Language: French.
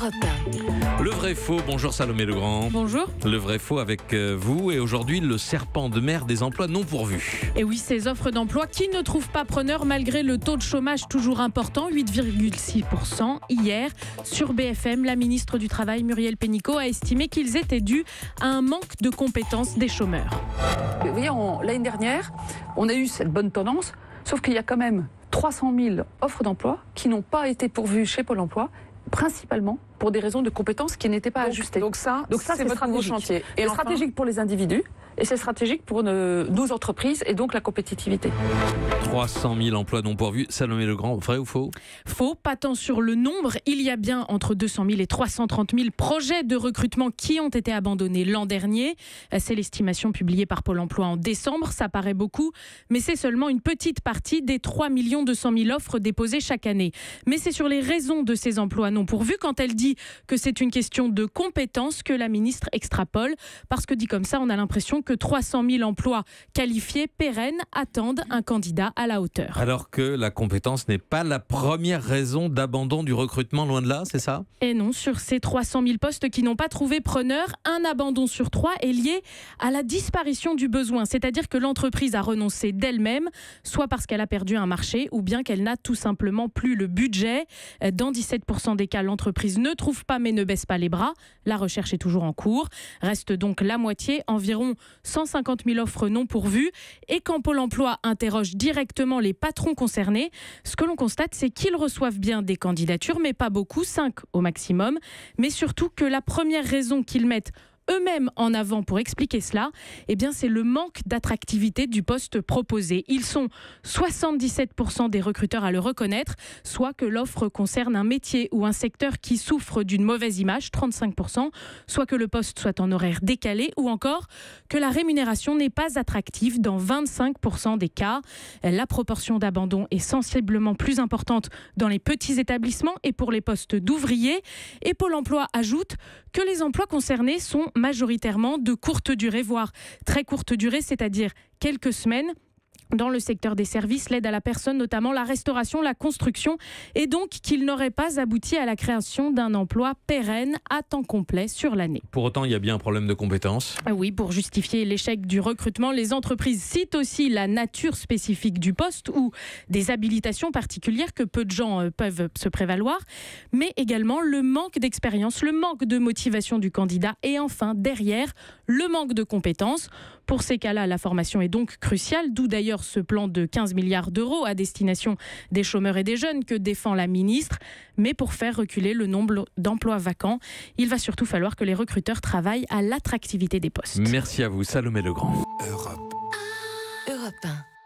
Europe 1. Le vrai faux, bonjour Salomé Legrand. Bonjour. Le vrai faux avec vous et aujourd'hui le serpent de mer des emplois non pourvus. Et oui, ces offres d'emploi qui ne trouvent pas preneur malgré le taux de chômage toujours important, 8,6%. Hier, sur BFM, la ministre du Travail, Muriel Pénicaud, a estimé qu'ils étaient dus à un manque de compétences des chômeurs. Vous voyez, l'année dernière, on a eu cette bonne tendance, sauf qu'il y a quand même 300 000 offres d'emploi qui n'ont pas été pourvues chez Pôle emploi, principalement pour des raisons de compétences qui n'étaient pas ajustées. Donc ça c'est votre nouveau chantier. Et c'est stratégique pour les individus et c'est stratégique pour nos entreprises et donc la compétitivité. 300 000 emplois non pourvus. Salomé Legrand, vrai ou faux? Faux, pas tant sur le nombre. Il y a bien entre 200 000 et 330 000 projets de recrutement qui ont été abandonnés l'an dernier. C'est l'estimation publiée par Pôle emploi en décembre. Ça paraît beaucoup, mais c'est seulement une petite partie des 3 200 000 offres déposées chaque année. Mais c'est sur les raisons de ces emplois non pourvus, quand elle dit que c'est une question de compétences, que la ministre extrapole. Parce que dit comme ça, on a l'impression que 300 000 emplois qualifiés, pérennes, attendent un candidat à la hauteur. Alors que la compétence n'est pas la première raison d'abandon du recrutement, loin de là, c'est ça? Et non, sur ces 300 000 postes qui n'ont pas trouvé preneur, un abandon sur 3 est lié à la disparition du besoin. C'est-à-dire que l'entreprise a renoncé d'elle-même, soit parce qu'elle a perdu un marché, ou bien qu'elle n'a tout simplement plus le budget. Dans 17% des cas, l'entreprise ne trouve pas mais ne baisse pas les bras. La recherche est toujours en cours. Reste donc la moitié, environ 150 000 offres non pourvues. Et quand Pôle emploi interroge directement les patrons concernés, ce que l'on constate, c'est qu'ils reçoivent bien des candidatures, mais pas beaucoup, 5 au maximum. Mais surtout que la première raison qu'ils mettent eux-mêmes en avant pour expliquer cela, eh bien c'est le manque d'attractivité du poste proposé. Ils sont 77% des recruteurs à le reconnaître, soit que l'offre concerne un métier ou un secteur qui souffre d'une mauvaise image, 35%, soit que le poste soit en horaire décalé, ou encore que la rémunération n'est pas attractive dans 25% des cas. La proportion d'abandon est sensiblement plus importante dans les petits établissements et pour les postes d'ouvriers. Et Pôle emploi ajoute que les emplois concernés sont majoritairement de courte durée, voire très courte durée, c'est-à-dire quelques semaines. Dans le secteur des services, l'aide à la personne, notamment la restauration, la construction, et donc qu'il n'aurait pas abouti à la création d'un emploi pérenne à temps complet sur l'année. Pour autant, il y a bien un problème de compétences. Oui, pour justifier l'échec du recrutement, les entreprises citent aussi la nature spécifique du poste ou des habilitations particulières que peu de gens peuvent se prévaloir, mais également le manque d'expérience, le manque de motivation du candidat et enfin, derrière, le manque de compétences. Pour ces cas-là, la formation est donc cruciale, d'où d'ailleurs ce plan de 15 milliards d'euros à destination des chômeurs et des jeunes que défend la ministre. Mais pour faire reculer le nombre d'emplois vacants, il va surtout falloir que les recruteurs travaillent à l'attractivité des postes. Merci à vous, Salomé Legrand. Europe 1.